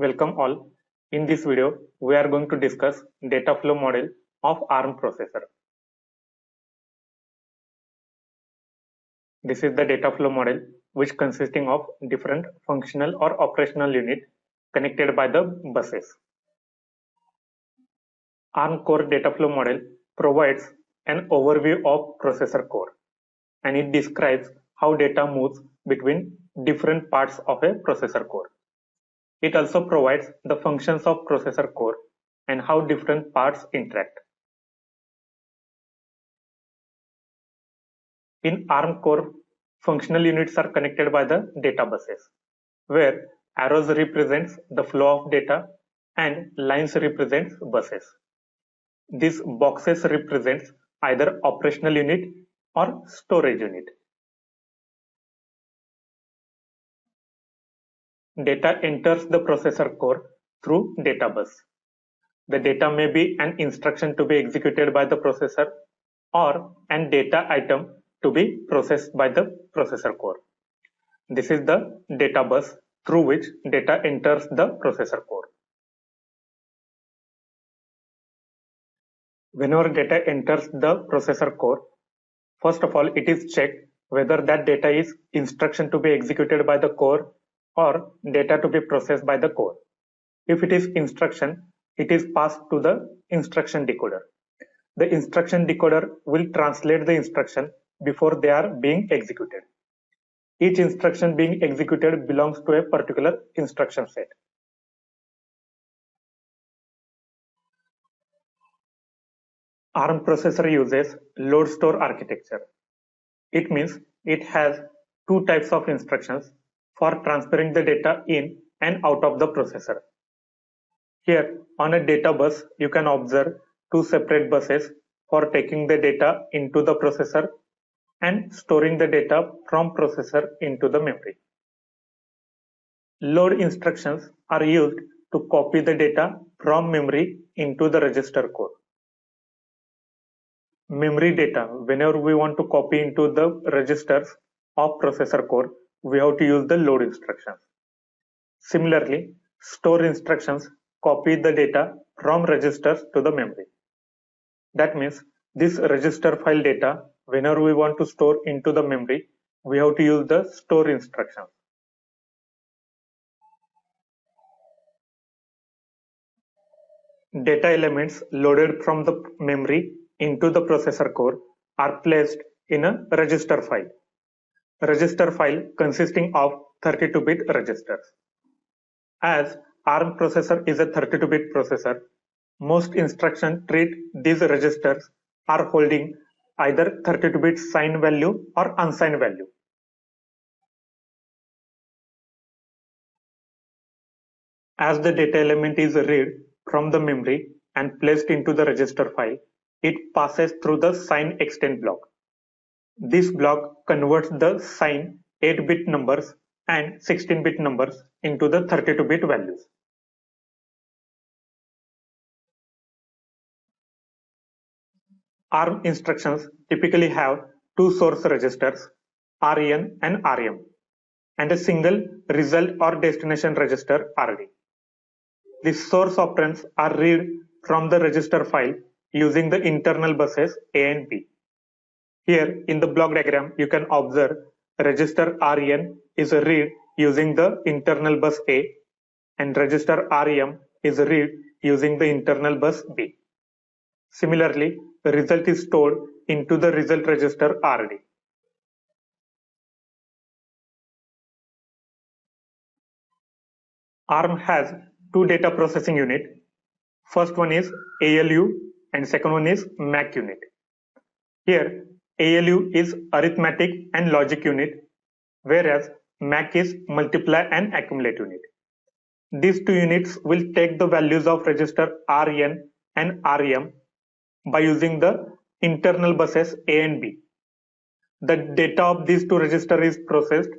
Welcome all. In this video, we are going to discuss data flow model of ARM processor. This is the data flow model which consisting of different functional or operational unit connected by the buses. ARM core data flow model provides an overview of processor core, and it describes how data moves between different parts of a processor core. It also provides the functions of processor core and how different parts interact. In ARM core, functional units are connected by the data buses, where arrows represents the flow of data and lines represents buses. These boxes represents either operational unit or storage unit. Data enters the processor core through data bus. The data may be an instruction to be executed by the processor or an data item to be processed by the processor core. This is the data bus through which data enters the processor core. Whenever data enters the processor core, first of all, it is checked whether that data is instruction to be executed by the core or data to be processed by the core. If it is instruction, it is passed to the instruction decoder. The instruction decoder will translate the instruction before they are being executed. Each instruction being executed belongs to a particular instruction set. ARM processor uses load store architecture. It means it has two types of instructions for transferring the data in and out of the processor. Here on a data bus, you can observe two separate buses for taking the data into the processor and storing the data from processor into the memory. Load instructions are used to copy the data from memory into the register core. Memory data, whenever we want to copy into the registers of processor core, we have to use the load instructions. Similarly, store instructions copy the data from registers to the memory. That means this register file data, whenever we want to store into the memory, we have to use the store instruction. Data elements loaded from the memory into the processor core are placed in a register file. Register file consisting of 32-bit registers. As ARM processor is a 32-bit processor, most instructions treat these registers are holding either 32-bit signed value or unsigned value. As the data element is read from the memory and placed into the register file, it passes through the sign extend block. This block converts the signed 8-bit numbers and 16-bit numbers into the 32-bit values. ARM instructions typically have two source registers, REN and RM, and a single result or destination register, RD. The source operands are read from the register file using the internal buses A and B. Here in the block diagram, you can observe register REN is read using the internal bus A and register REM is read using the internal bus B. Similarly, the result is stored into the result register RD. ARM has two data processing unit. First one is ALU and second one is MAC unit. Here ALU is arithmetic and logic unit, whereas MAC is multiply and accumulate unit. These two units will take the values of register REN and REM by using the internal buses A and B. The data of these two registers is processed,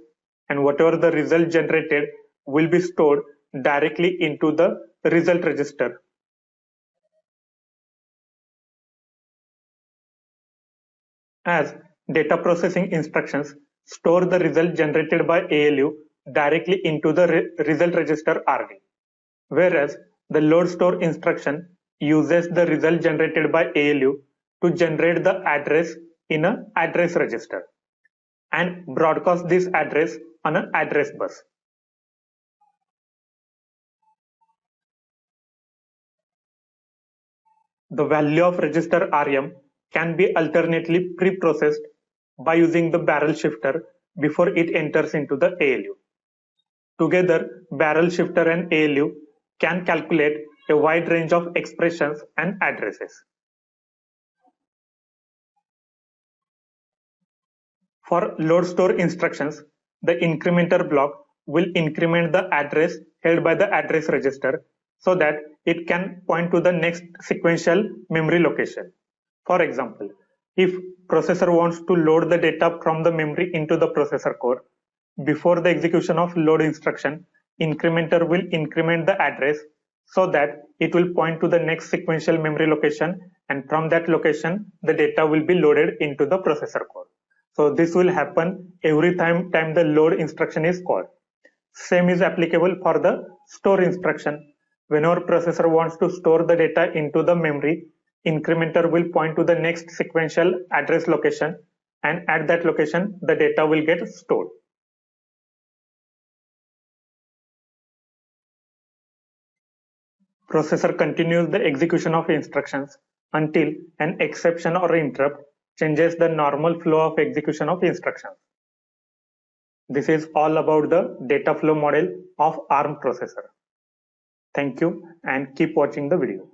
and whatever the result generated will be stored directly into the result register. As data processing instructions store the result generated by ALU directly into the result register RD. whereas the load store instruction uses the result generated by ALU to generate the address in an address register and broadcast this address on an address bus. The value of register RM can be alternately pre-processed by using the barrel shifter before it enters into the ALU. Together, barrel shifter and ALU can calculate a wide range of expressions and addresses. For load store instructions, the incrementer block will increment the address held by the address register so that it can point to the next sequential memory location. For example, if processor wants to load the data from the memory into the processor core, before the execution of load instruction, incrementer will increment the address so that it will point to the next sequential memory location, and from that location the data will be loaded into the processor core. So this will happen every time the load instruction is called. Same is applicable for the store instruction. Whenever processor wants to store the data into the memory, incrementer will point to the next sequential address location, and at that location the data will get stored. Processor continues the execution of instructions until an exception or interrupt changes the normal flow of execution of instructions. This is all about the data flow model of ARM processor. Thank you and keep watching the video.